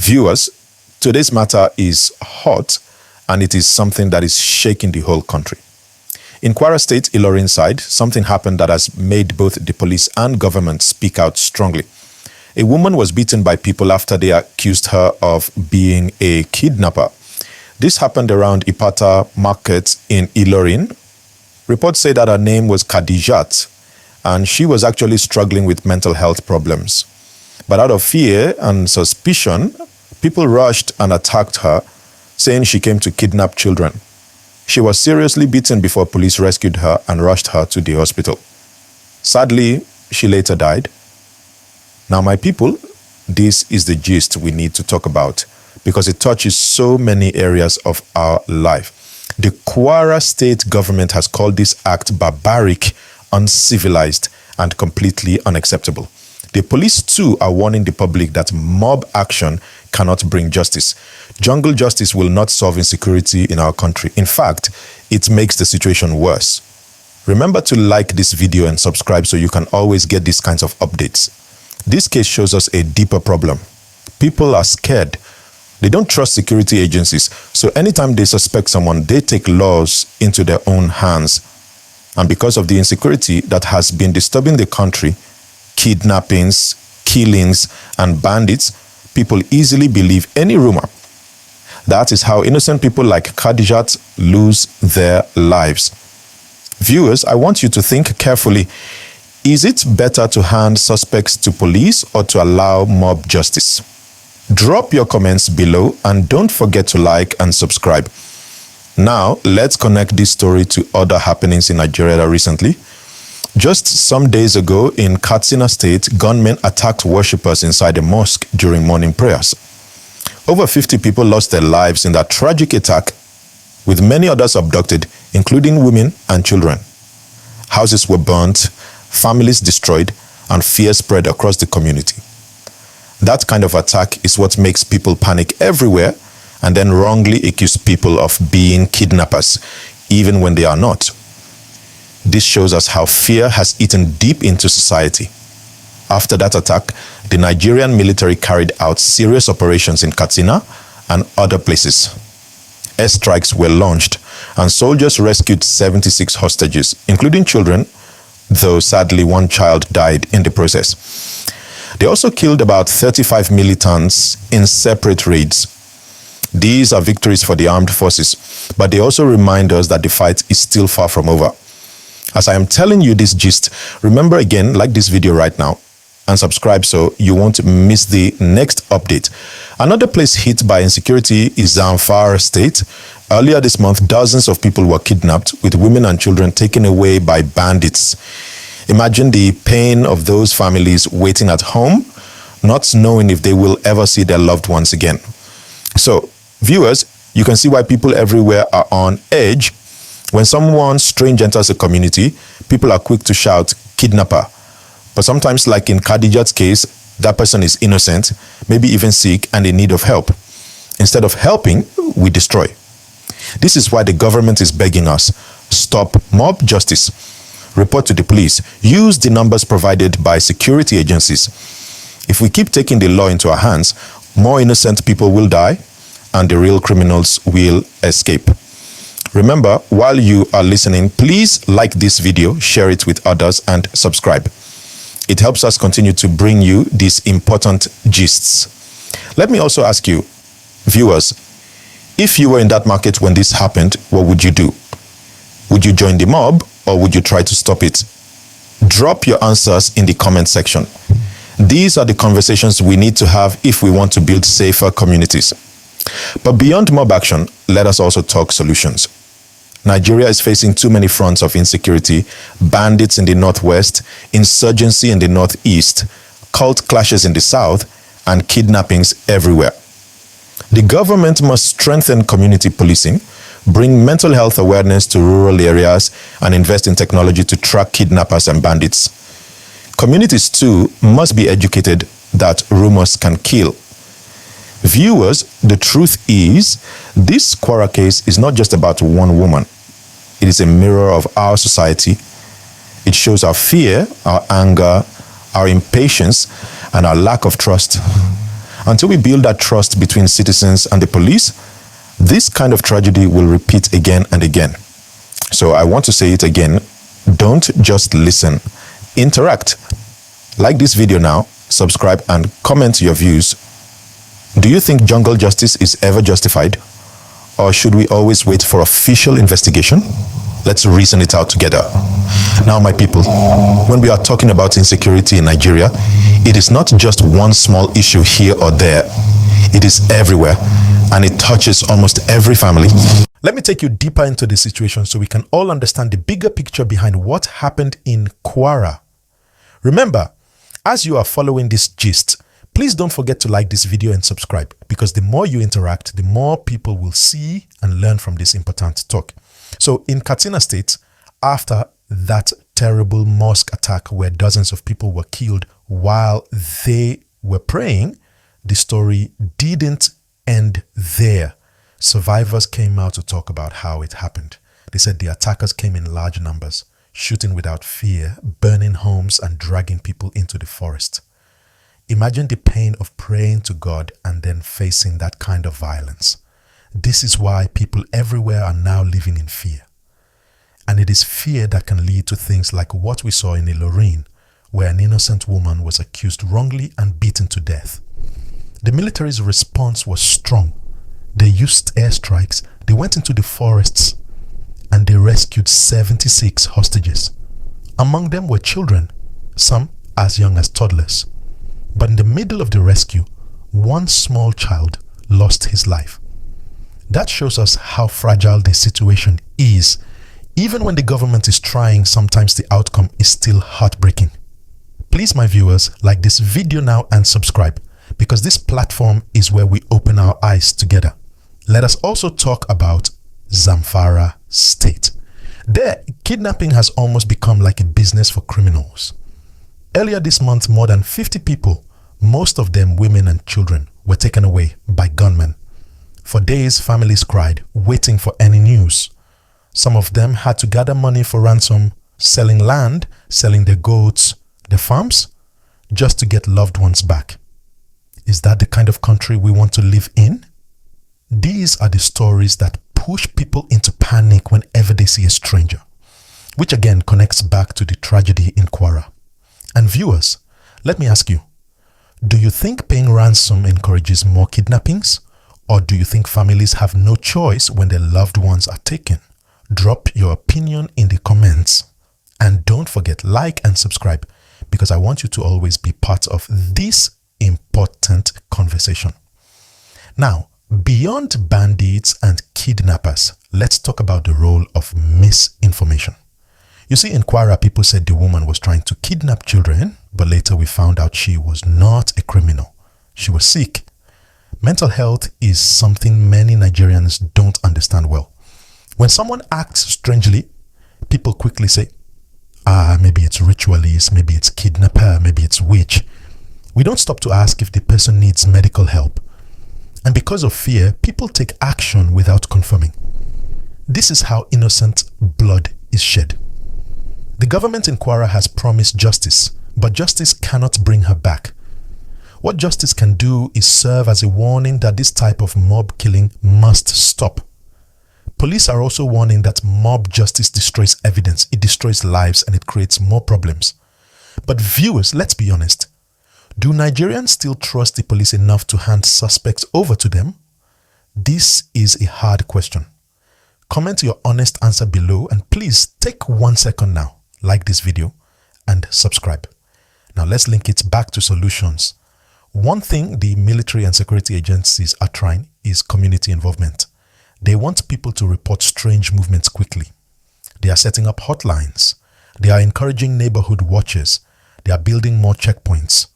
Viewers, today's matter is hot and it is something that is shaking the whole country. In Kwara State, Ilorin side, something happened that has made both the police and government speak out strongly. A woman was beaten by people after they accused her of being a kidnapper. This happened around Ipata Market in Ilorin. Reports say that her name was Khadijat, and she was actually struggling with mental health problems. But out of fear and suspicion, people rushed and attacked her, saying she came to kidnap children. She was seriously beaten before police rescued her and rushed her to the hospital. Sadly, she later died. Now, my people, this is the gist we need to talk about because it touches so many areas of our life. The Kwara State government has called this act barbaric, uncivilized, and completely unacceptable. The police too are warning the public that mob action cannot bring justice. Jungle justice will not solve insecurity in our country. In fact, it makes the situation worse. Remember to like this video and subscribe so you can always get these kinds of updates. This case shows us a deeper problem. People are scared. They don't trust security agencies, so anytime they suspect someone, they take laws into their own hands. And because of the insecurity that has been disturbing the country, kidnappings, killings, and bandits, people easily believe any rumor. That is how innocent people like Khadijat lose their lives. Viewers, I want you to think carefully. Is it better to hand suspects to police or to allow mob justice? Drop your comments below and don't forget to like and subscribe. Now, let's connect this story to other happenings in Nigeria recently. Just some days ago in Katsina State, gunmen attacked worshippers inside a mosque during morning prayers. Over 50 people lost their lives in that tragic attack, with many others abducted, including women and children. Houses were burnt, families destroyed, and fear spread across the community. That kind of attack is what makes people panic everywhere and then wrongly accuse people of being kidnappers, even when they are not. This shows us how fear has eaten deep into society. After that attack, the Nigerian military carried out serious operations in Katsina and other places. Airstrikes were launched and soldiers rescued 76 hostages, including children, though sadly one child died in the process. They also killed about 35 militants in separate raids. These are victories for the armed forces, but they also remind us that the fight is still far from over. As I am telling you this gist, remember again, like this video right now and subscribe so you won't miss the next update. Another place hit by insecurity is Zamfara State. Earlier this month, dozens of people were kidnapped, with women and children taken away by bandits. Imagine the pain of those families waiting at home, not knowing if they will ever see their loved ones again. So, viewers, you can see why people everywhere are on edge. When someone strange enters a community, people are quick to shout, "Kidnapper." But sometimes, like in Khadijat's case, that person is innocent, maybe even sick and in need of help. Instead of helping, we destroy. This is why the government is begging us, stop mob justice. Report to the police. Use the numbers provided by security agencies. If we keep taking the law into our hands, more innocent people will die and the real criminals will escape. Remember, while you are listening, please like this video, share it with others, and subscribe. It helps us continue to bring you these important gists. Let me also ask you, viewers, if you were in that market when this happened, what would you do? Would you join the mob or would you try to stop it? Drop your answers in the comment section. These are the conversations we need to have if we want to build safer communities. But beyond mob action, let us also talk solutions. Nigeria is facing too many fronts of insecurity: bandits in the northwest, insurgency in the northeast, cult clashes in the south, and kidnappings everywhere. The government must strengthen community policing, bring mental health awareness to rural areas, and invest in technology to track kidnappers and bandits. Communities too must be educated that rumors can kill. Viewers, the truth is, this Kwara case is not just about one woman. It is a mirror of our society. It shows our fear, our anger, our impatience, and our lack of trust. Until we build that trust between citizens and the police, this kind of tragedy will repeat again and again. So I want to say it again. Don't just listen. Interact. Like this video now, subscribe and comment your views. Do you think jungle justice is ever justified? Or should we always wait for official investigation? Let's reason it out together. Now, my people, when we are talking about insecurity in Nigeria, it is not just one small issue here or there. It is everywhere, and it touches almost every family. Let me take you deeper into the situation so we can all understand the bigger picture behind what happened in Kwara. Remember, as you are following this gist, please don't forget to like this video and subscribe, because the more you interact, the more people will see and learn from this important talk. So in Katsina State, after that terrible mosque attack where dozens of people were killed while they were praying, the story didn't end there. Survivors came out to talk about how it happened. They said the attackers came in large numbers, shooting without fear, burning homes and dragging people into the forest. Imagine the pain of praying to God and then facing that kind of violence. This is why people everywhere are now living in fear. And it is fear that can lead to things like what we saw in Ilorin, where an innocent woman was accused wrongly and beaten to death. The military's response was strong. They used airstrikes, they went into the forests, and they rescued 76 hostages. Among them were children, some as young as toddlers. But in the middle of the rescue, one small child lost his life. That shows us how fragile the situation is. Even when the government is trying, sometimes the outcome is still heartbreaking. Please, my viewers, like this video now and subscribe, because this platform is where we open our eyes together. Let us also talk about Zamfara State. There, kidnapping has almost become like a business for criminals. Earlier this month, more than 50 people, most of them women and children, were taken away by gunmen. For days, families cried, waiting for any news. Some of them had to gather money for ransom, selling land, selling their goats, their farms, just to get loved ones back. Is that the kind of country we want to live in? These are the stories that push people into panic whenever they see a stranger, which again connects back to the tragedy in Kwara. And viewers, let me ask you, do you think paying ransom encourages more kidnappings? Or do you think families have no choice when their loved ones are taken? Drop your opinion in the comments. And don't forget, like and subscribe, because I want you to always be part of this important conversation. Now, beyond bandits and kidnappers, let's talk about the role of misinformation. You see, in Kwara, people said the woman was trying to kidnap children, but later we found out she was not a criminal. She was sick. Mental health is something many Nigerians don't understand well. When someone acts strangely, people quickly say, maybe it's ritualist, maybe it's kidnapper, maybe it's witch. We don't stop to ask if the person needs medical help. And because of fear, people take action without confirming. This is how innocent blood is shed. The government in Kwara has promised justice, but justice cannot bring her back. What justice can do is serve as a warning that this type of mob killing must stop. Police are also warning that mob justice destroys evidence, it destroys lives, and it creates more problems. But viewers, let's be honest. Do Nigerians still trust the police enough to hand suspects over to them? This is a hard question. Comment your honest answer below, and please take 1 second now, like this video and subscribe. Now let's link it back to solutions. One thing the military and security agencies are trying is community involvement. They want people to report strange movements quickly. They are setting up hotlines. They are encouraging neighborhood watches. They are building more checkpoints.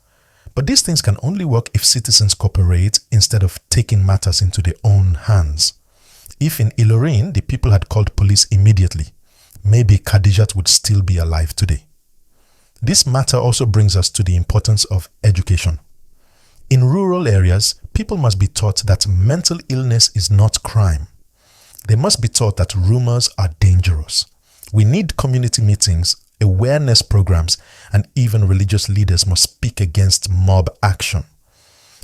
But these things can only work if citizens cooperate instead of taking matters into their own hands. If in Ilorin, the people had called police immediately, maybe Khadijat would still be alive today. This matter also brings us to the importance of education. In rural areas, people must be taught that mental illness is not crime. They must be taught that rumors are dangerous. We need community meetings, awareness programs, and even religious leaders must speak against mob action.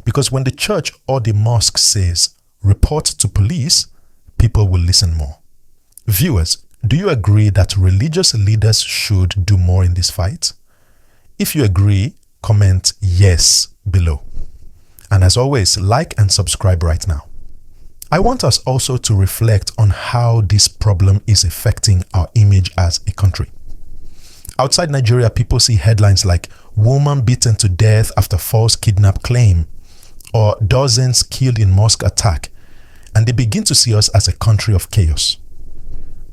Because when the church or the mosque says, report to police, people will listen more. Viewers, do you agree that religious leaders should do more in this fight? If you agree, comment yes below. And as always, like and subscribe right now. I want us also to reflect on how this problem is affecting our image as a country. Outside Nigeria, people see headlines like woman beaten to death after false kidnap claim or dozens killed in mosque attack, and they begin to see us as a country of chaos.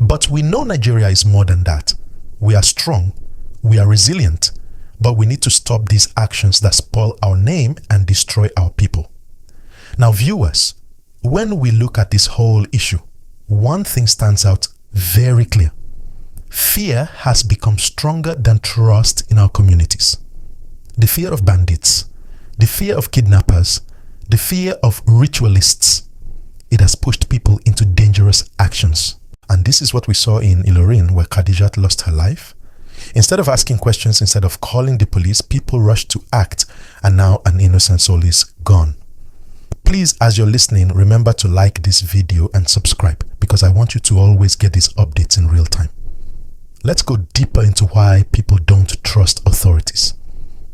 But we know Nigeria is more than that. We are strong, we are resilient, but we need to stop these actions that spoil our name and destroy our people. Now, viewers, when we look at this whole issue, one thing stands out very clear. Fear has become stronger than trust in our communities. The fear of bandits, the fear of kidnappers, the fear of ritualists. It has pushed people into dangerous actions. And this is what we saw in Ilorin, where Khadijat lost her life. Instead of asking questions, instead of calling the police, people rushed to act, and now an innocent soul is gone. Please, as you're listening, remember to like this video and subscribe, because I want you to always get these updates in real time. Let's go deeper into why people don't trust authorities.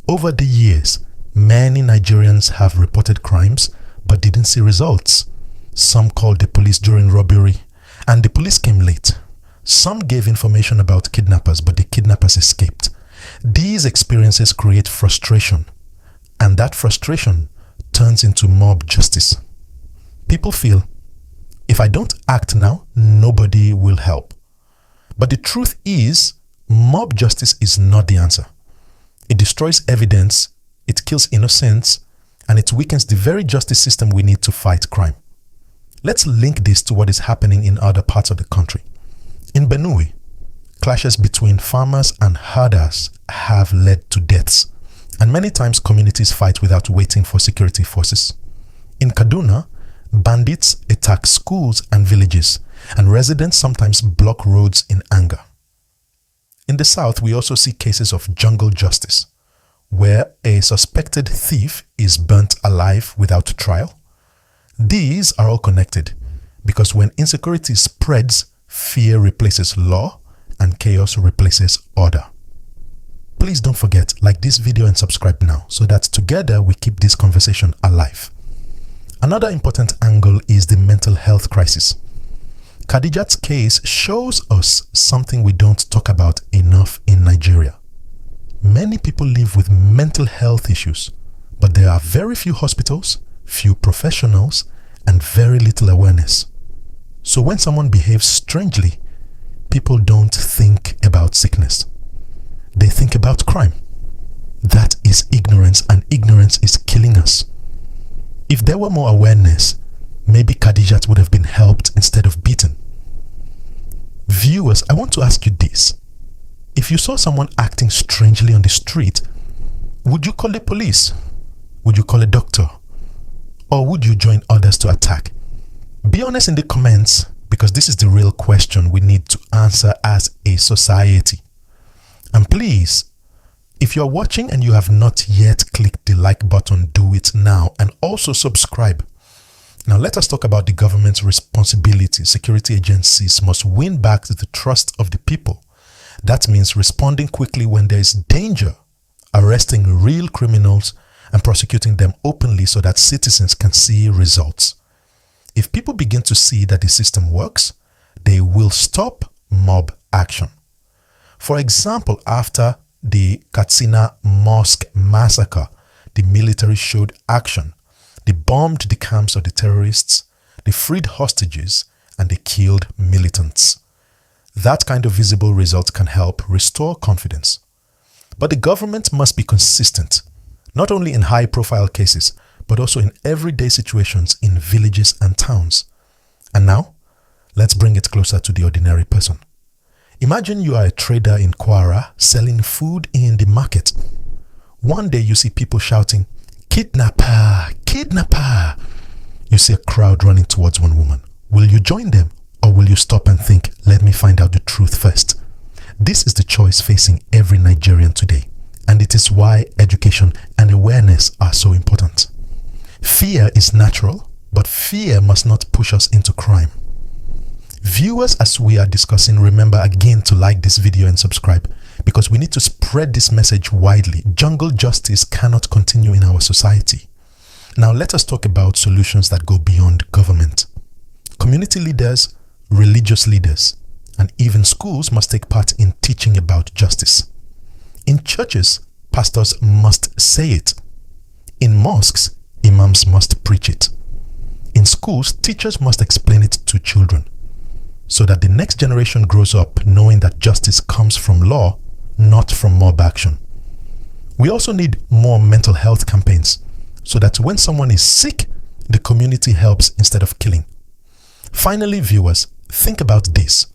Over the years, many Nigerians have reported crimes but didn't see results. Some called the police during robbery, and the police came late. Some gave information about kidnappers, but the kidnappers escaped. These experiences create frustration, and that frustration turns into mob justice. People feel, if I don't act now, nobody will help. But the truth is, mob justice is not the answer. It destroys evidence, it kills innocents, and it weakens the very justice system we need to fight crime. Let's link this to what is happening in other parts of the country. In Benue, clashes between farmers and herders have led to deaths, and many times communities fight without waiting for security forces. In Kaduna, bandits attack schools and villages, and residents sometimes block roads in anger. In the south, we also see cases of jungle justice, where a suspected thief is burnt alive without trial. These are all connected, because when insecurity spreads, fear replaces law and chaos replaces order. Please don't forget, like this video and subscribe now, so that together we keep this conversation alive. Another important angle is the mental health crisis. Khadijat's case shows us something we don't talk about enough in Nigeria. Many people live with mental health issues, but there are very few hospitals, few professionals, and very little awareness. So when someone behaves strangely, people don't think about sickness. They think about crime. That is ignorance, and ignorance is killing us. If there were more awareness, maybe Khadijat would have been helped instead of beaten. Viewers, I want to ask you this. If you saw someone acting strangely on the street, would you call the police? Would you call a doctor? Or would you join others to attack? Be honest in the comments, because this is the real question we need to answer as a society. And please, if you're watching and you have not yet clicked the like button, do it now, and also subscribe. Now let us talk about the government's responsibility. Security agencies must win back the trust of the people. That means responding quickly when there is danger, arresting real criminals, and prosecuting them openly so that citizens can see results. If people begin to see that the system works, they will stop mob action. For example, after the Katsina Mosque massacre, the military showed action. They bombed the camps of the terrorists, they freed hostages, and they killed militants. That kind of visible result can help restore confidence. But the government must be consistent, not only in high-profile cases, but also in everyday situations in villages and towns. And now, let's bring it closer to the ordinary person. Imagine you are a trader in Kwara selling food in the market. One day you see people shouting, "Kidnapper! Kidnapper!" You see a crowd running towards one woman. Will you join them, or will you stop and think, let me find out the truth first? This is the choice facing every Nigerian today, and it is why education and awareness are so important. Fear is natural, but fear must not push us into crime. Viewers, as we are discussing, remember again to like this video and subscribe, because we need to spread this message widely. Jungle justice cannot continue in our society. Now let us talk about solutions that go beyond government. Community leaders, religious leaders, and even schools must take part in teaching about justice. In churches, pastors must say it. In mosques, imams must preach it. In schools, teachers must explain it to children, so that the next generation grows up knowing that justice comes from law, not from mob action. We also need more mental health campaigns, so that when someone is sick, the community helps instead of killing. Finally, viewers, think about this.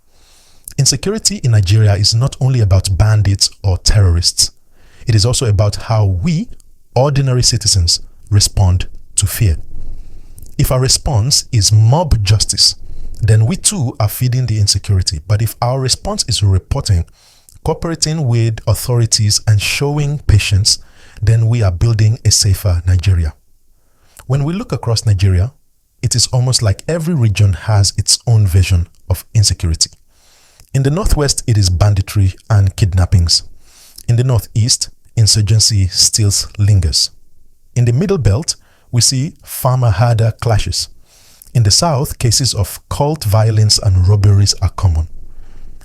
Insecurity in Nigeria is not only about bandits or terrorists. It is also about how we, ordinary citizens, respond to fear. If our response is mob justice, then we too are feeding the insecurity. But if our response is reporting, cooperating with authorities, and showing patience, then we are building a safer Nigeria. When we look across Nigeria, it is almost like every region has its own version of insecurity. In the northwest, it is banditry and kidnappings. In the northeast, insurgency still lingers. In the middle belt, we see farmer-herder clashes. In the south, cases of cult violence and robberies are common.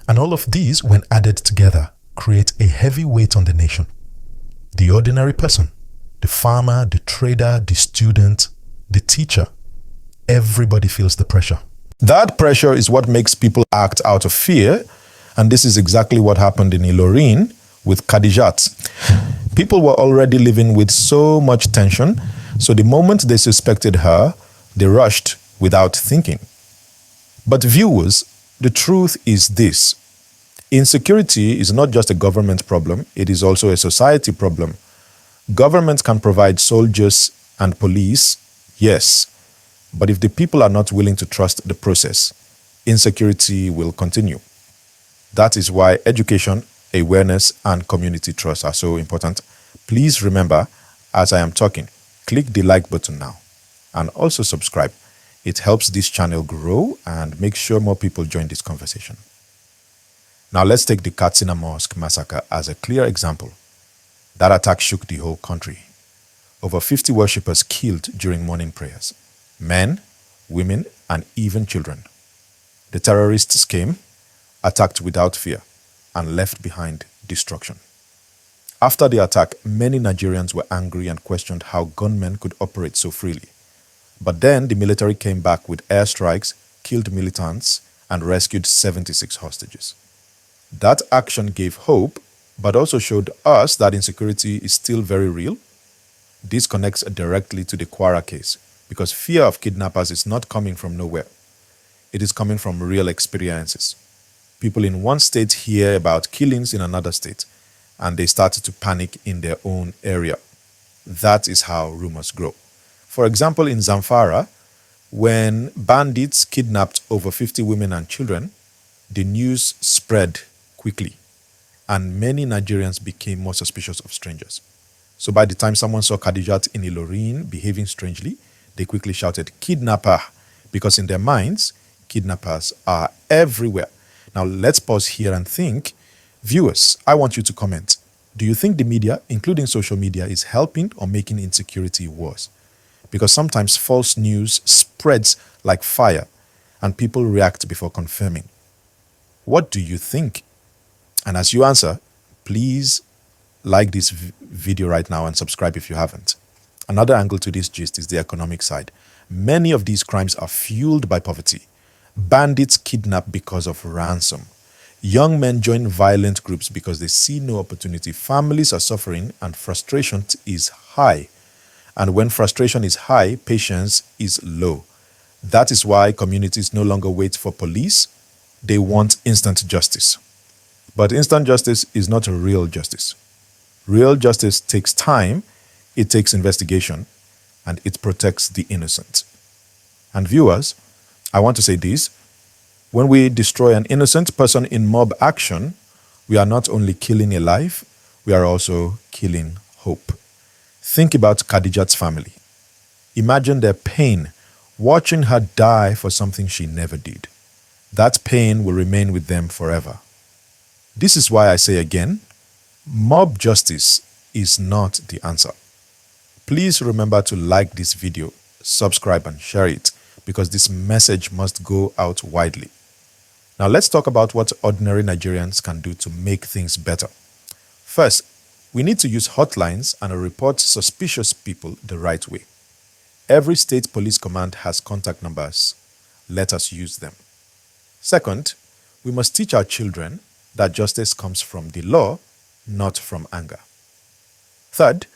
And all of these, when added together, create a heavy weight on the nation. The ordinary person, the farmer, the trader, the student, the teacher, everybody feels the pressure. That pressure is what makes people act out of fear, and this is exactly what happened in Ilorin with Khadijat. People were already living with so much tension, so the moment they suspected her, they rushed without thinking. But viewers, the truth is this. Insecurity is not just a government problem, it is also a society problem. Government can provide soldiers and police, yes, but if the people are not willing to trust the process, insecurity will continue. That is why education, awareness, and community trust are so important. Please remember, as I am talking, click the like button now and also subscribe. It helps this channel grow and make sure more people join this conversation. Now let's take the Katsina Mosque massacre as a clear example. That attack shook the whole country. Over 50 worshippers killed during morning prayers. Men, women, and even children. The terrorists came, attacked without fear, and left behind destruction. After the attack, many Nigerians were angry and questioned how gunmen could operate so freely. But then the military came back with airstrikes, killed militants, and rescued 76 hostages. That action gave hope, but also showed us that insecurity is still very real. This connects directly to the Kwara case, because fear of kidnappers is not coming from nowhere. It is coming from real experiences. People in one state hear about killings in another state, and they start to panic in their own area. That is how rumors grow. For example, in Zamfara, when bandits kidnapped over 50 women and children, the news spread quickly, and many Nigerians became more suspicious of strangers. So by the time someone saw Khadijat in Ilorin behaving strangely, they quickly shouted, "Kidnapper," because in their minds, kidnappers are everywhere. Now let's pause here and think. Viewers, I want you to comment. Do you think the media, including social media, is helping or making insecurity worse? Because sometimes false news spreads like fire and people react before confirming. What do you think? And as you answer, please like this video right now and subscribe if you haven't. Another angle to this gist is the economic side. Many of these crimes are fueled by poverty. Bandits kidnap because of ransom. Young men join violent groups because they see no opportunity. Families are suffering and frustration is high. And when frustration is high, patience is low. That is why communities no longer wait for police. They want instant justice. But instant justice is not a real justice. Real justice takes time, it takes investigation, and it protects the innocent. And viewers, I want to say this. When we destroy an innocent person in mob action, we are not only killing a life, we are also killing hope. Think about Khadijat's family. Imagine their pain watching her die for something she never did. That pain will remain with them forever. This is why I say again, mob justice is not the answer. Please remember to like this video, subscribe and share it, because this message must go out widely. Now let's talk about what ordinary Nigerians can do to make things better. First, we need to use hotlines and report suspicious people the right way. Every state police command has contact numbers. Let us use them. Second, we must teach our children that justice comes from the law, not from anger. Third,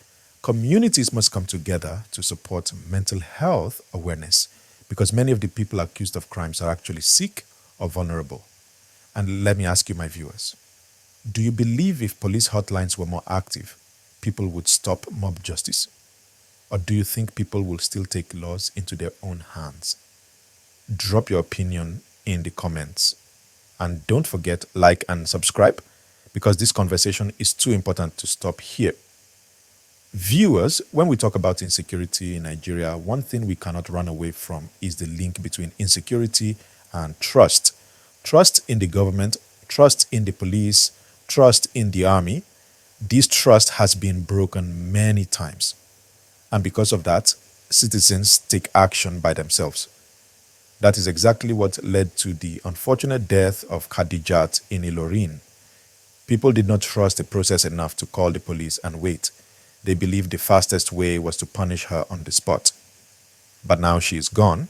communities must come together to support mental health awareness, because many of the people accused of crimes are actually sick or vulnerable. And let me ask you, my viewers, do you believe if police hotlines were more active, people would stop mob justice? Or do you think people will still take laws into their own hands? Drop your opinion in the comments. And don't forget, like and subscribe, because this conversation is too important to stop here. Viewers, when we talk about insecurity in Nigeria, one thing we cannot run away from is the link between insecurity and trust. Trust in the government, trust in the police, trust in the army. This trust has been broken many times. And because of that, citizens take action by themselves. That is exactly what led to the unfortunate death of Khadijat in Ilorin. People did not trust the process enough to call the police and wait. They believed the fastest way was to punish her on the spot. But now she is gone,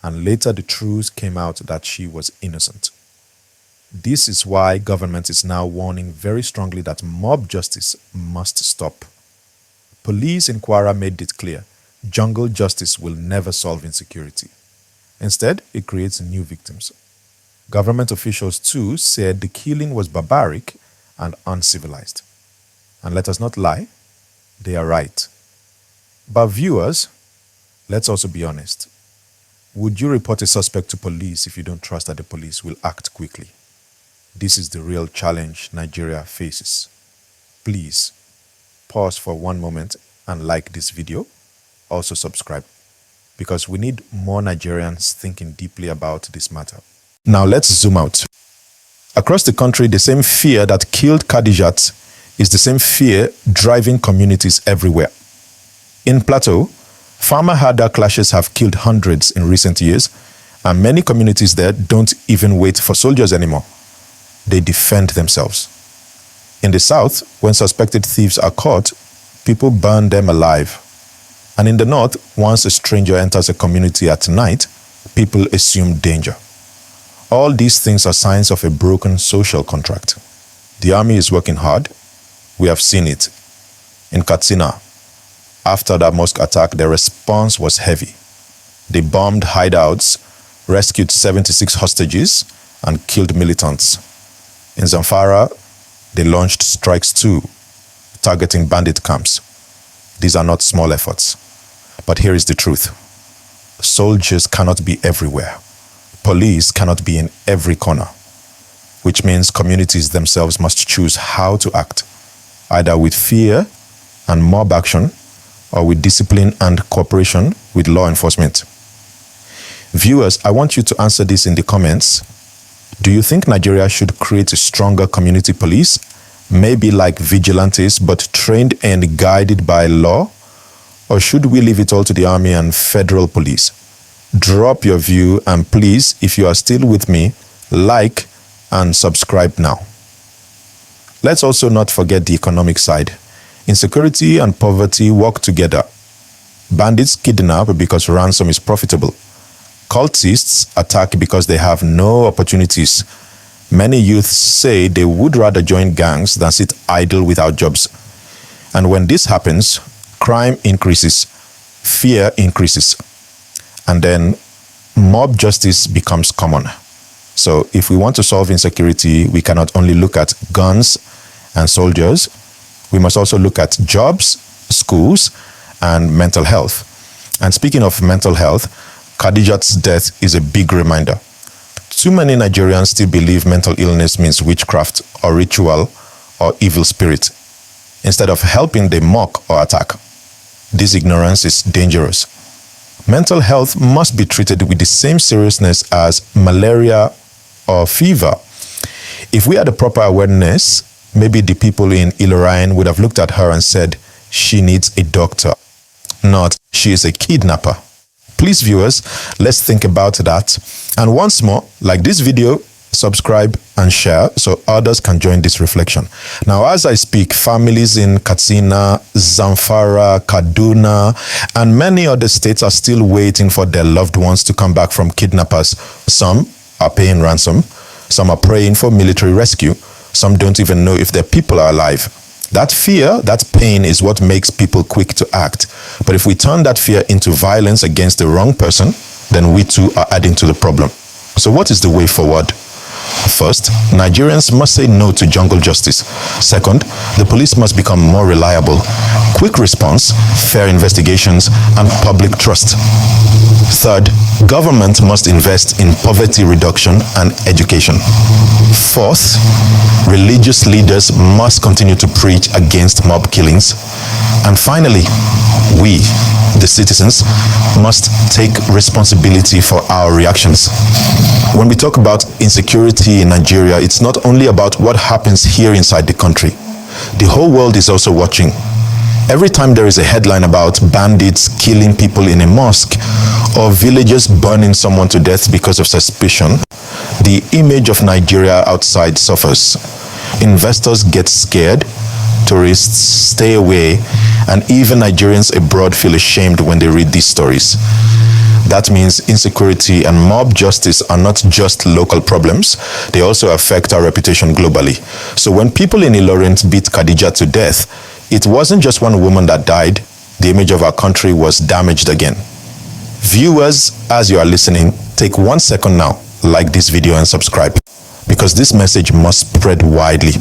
and later the truth came out that she was innocent. This is why government is now warning very strongly that mob justice must stop. Police in Kwara made it clear, jungle justice will never solve insecurity. Instead, it creates new victims. Government officials too said the killing was barbaric and uncivilized. And let us not lie, they are right. But viewers, let's also be honest. Would you report a suspect to police if you don't trust that the police will act quickly? This is the real challenge Nigeria faces. Please, pause for one moment and like this video. Also subscribe, because we need more Nigerians thinking deeply about this matter. Now let's zoom out. Across the country, the same fear that killed Khadijat is the same fear driving communities everywhere. In Plateau, farmer-herder clashes have killed hundreds in recent years, and many communities there don't even wait for soldiers anymore. They defend themselves. In the south, when suspected thieves are caught, people burn them alive. And in the north, once a stranger enters a community at night, people assume danger. All these things are signs of a broken social contract. The army is working hard. We have seen it. In Katsina, after that mosque attack, the response was heavy. They bombed hideouts, rescued 76 hostages, and killed militants. In Zamfara, they launched strikes too, targeting bandit camps. These are not small efforts. But here is the truth. Soldiers cannot be everywhere. Police cannot be in every corner, which means communities themselves must choose how to act, either with fear and mob action, or with discipline and cooperation with law enforcement. Viewers, I want you to answer this in the comments. Do you think Nigeria should create a stronger community police, maybe like vigilantes, but trained and guided by law? Or should we leave it all to the army and federal police? Drop your view, and please, if you are still with me, like and subscribe now. Let's also not forget the economic side. Insecurity and poverty work together. Bandits kidnap because ransom is profitable. Cultists attack because they have no opportunities. Many youths say they would rather join gangs than sit idle without jobs. And when this happens, crime increases, fear increases, and then mob justice becomes common. So if we want to solve insecurity, we cannot only look at guns and soldiers, we must also look at jobs, schools, and mental health. And speaking of mental health, Khadijat's death is a big reminder. Too many Nigerians still believe mental illness means witchcraft or ritual or evil spirit. Instead of helping, they mock or attack. This ignorance is dangerous. Mental health must be treated with the same seriousness as malaria or fever. If we had a proper awareness, maybe the people in Ilorin would have looked at her and said, she needs a doctor, not she is a kidnapper. Please, viewers, let's think about that. And once more, like this video, subscribe and share so others can join this reflection. Now, as I speak, families in Katsina, Zamfara, Kaduna, and many other states are still waiting for their loved ones to come back from kidnappers. Some are paying ransom, some are praying for military rescue, some don't even know if their people are alive. That fear, that pain is what makes people quick to act. But if we turn that fear into violence against the wrong person, then we too are adding to the problem. So what is the way forward? First, Nigerians must say no to jungle justice. Second, the police must become more reliable. Quick response, fair investigations, and public trust. Third, government must invest in poverty reduction and education. Fourth, religious leaders must continue to preach against mob killings. And finally, we, the citizens, must take responsibility for our reactions. When we talk about insecurity in Nigeria, it's not only about what happens here inside the country. The whole world is also watching. Every time there is a headline about bandits killing people in a mosque or villagers burning someone to death because of suspicion, the image of Nigeria outside suffers. Investors get scared, tourists stay away, and even Nigerians abroad feel ashamed when they read these stories. That means insecurity and mob justice are not just local problems, they also affect our reputation globally. So when people in Ilorin beat Khadija to death, it wasn't just one woman that died, the image of our country was damaged again. Viewers, as you are listening, take 1 second now, like this video and subscribe, because this message must spread widely.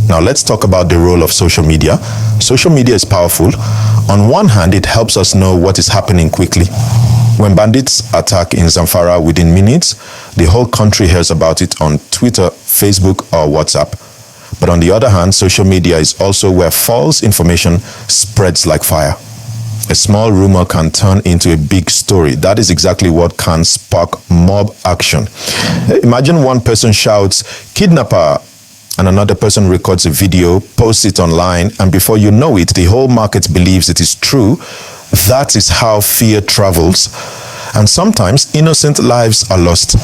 Now let's talk about the role of social media. Social media is powerful. On one hand, it helps us know what is happening quickly. When bandits attack in Zamfara within minutes, the whole country hears about it on Twitter, Facebook, or WhatsApp. But on the other hand, social media is also where false information spreads like fire. A small rumor can turn into a big story. That is exactly what can spark mob action. Imagine one person shouts, "Kidnapper," and another person records a video, posts it online, and before you know it, the whole market believes it is true. That is how fear travels. And sometimes innocent lives are lost.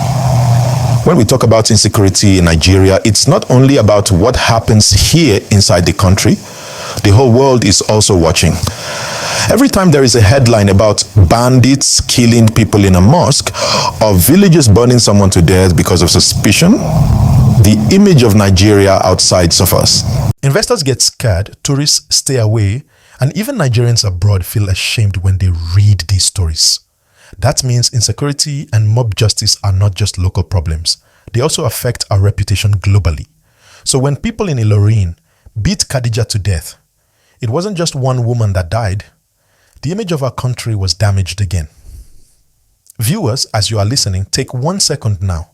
When we talk about insecurity in Nigeria, it's not only about what happens here inside the country. The whole world is also watching. Every time there is a headline about bandits killing people in a mosque or villagers burning someone to death because of suspicion, the image of Nigeria outside suffers. Investors get scared, tourists stay away, and even Nigerians abroad feel ashamed when they read these stories. That means insecurity and mob justice are not just local problems. They also affect our reputation globally. So when people in Ilorin beat Khadija to death, it wasn't just one woman that died. The image of our country was damaged again. Viewers, as you are listening, take 1 second now,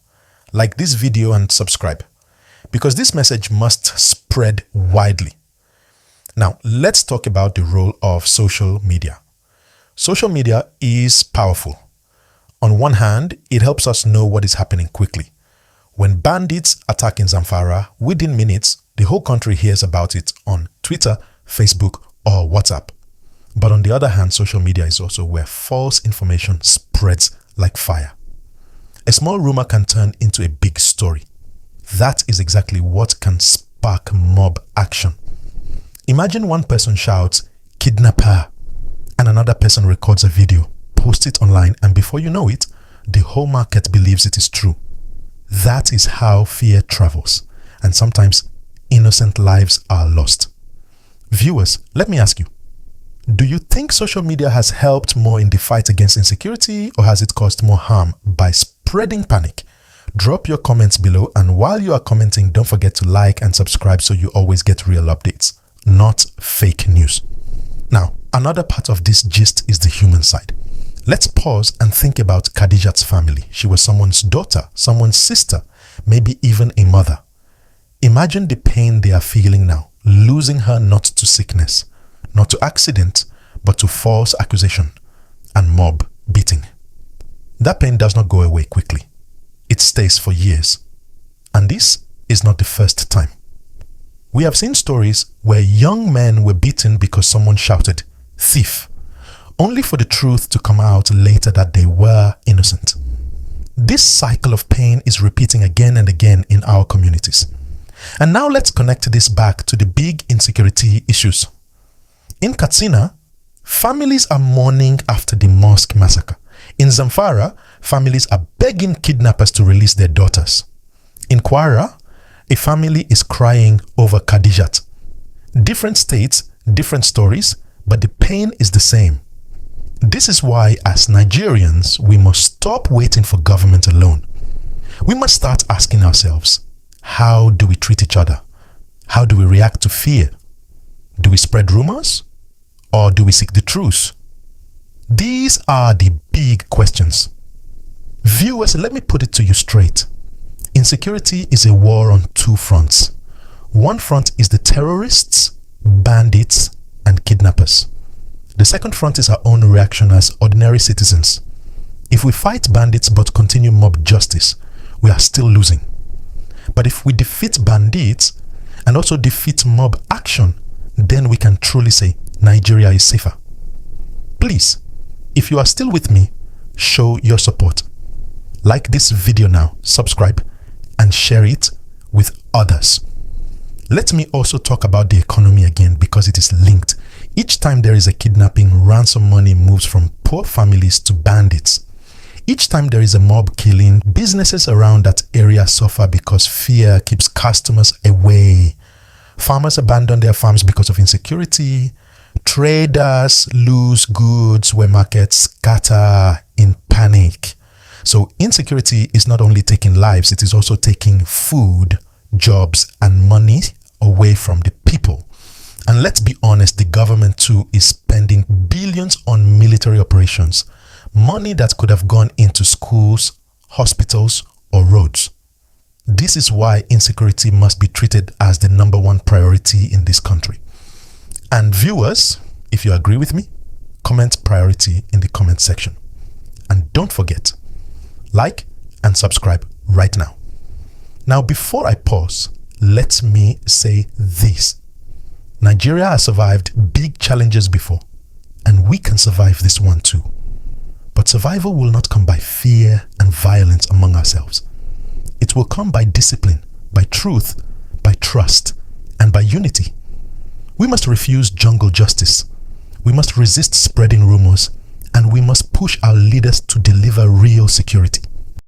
like this video and subscribe, because this message must spread widely. Now, let's talk about the role of social media. Social media is powerful. On one hand, it helps us know what is happening quickly. When bandits attack in Zamfara, within minutes, the whole country hears about it on Twitter, Facebook, or WhatsApp. But on the other hand, social media is also where false information spreads like fire. A small rumor can turn into a big story. That is exactly what can spark mob action. Imagine one person shouts, "Kidnapper," and another person records a video, posts it online, and before you know it, the whole market believes it is true. That is how fear travels, and sometimes innocent lives are lost. Viewers, let me ask you, do you think social media has helped more in the fight against insecurity, or has it caused more harm by spreading panic? Drop your comments below, and while you are commenting, don't forget to like and subscribe so you always get real updates, not fake news. Now, another part of this gist is the human side. Let's pause and think about Khadija's family. She was someone's daughter, someone's sister, maybe even a mother. Imagine the pain they are feeling now, losing her not to sickness, not to accident, but to false accusation and mob beating. That pain does not go away quickly. It stays for years. And this is not the first time. We have seen stories where young men were beaten because someone shouted, "Thief," only for the truth to come out later that they were innocent. This cycle of pain is repeating again and again in our communities. And now let's connect this back to the big insecurity issues. In Katsina, families are mourning after the Mosque massacre. In Zamfara, families are begging kidnappers to release their daughters. In Kwara, a family is crying over Khadijat. Different states, different stories, but the pain is the same. This is why, as Nigerians, we must stop waiting for government alone. We must start asking ourselves, how do we treat each other? How do we react to fear? Do we spread rumors? Or do we seek the truth? These are the big questions. Viewers, let me put it to you straight. Insecurity is a war on two fronts. One front is the terrorists, bandits, and kidnappers. The second front is our own reaction as ordinary citizens. If we fight bandits but continue mob justice, we are still losing. But if we defeat bandits and also defeat mob action, then we can truly say Nigeria is safer. Please, if you are still with me, show your support. Like this video now, subscribe, and share it with others. Let me also talk about the economy again because it is linked. Each time there is a kidnapping, ransom money moves from poor families to bandits. Each time there is a mob killing, businesses around that area suffer because fear keeps customers away. Farmers abandon their farms because of insecurity. Traders lose goods where markets scatter in panic. So insecurity is not only taking lives, it is also taking food, jobs, and money away from the people. And let's be honest, the government too is spending billions on military operations. Money that could have gone into schools, hospitals, or roads. This is why insecurity must be treated as the #1 priority in this country. And viewers, if you agree with me, comment priority in the comment section. And don't forget, like and subscribe right now. Now, before I pause, let me say this. Nigeria has survived big challenges before, and we can survive this one too. But survival will not come by fear and violence among ourselves. It will come by discipline, by truth, by trust, and by unity. We must refuse jungle justice. We must resist spreading rumors, and we must push our leaders to deliver real security.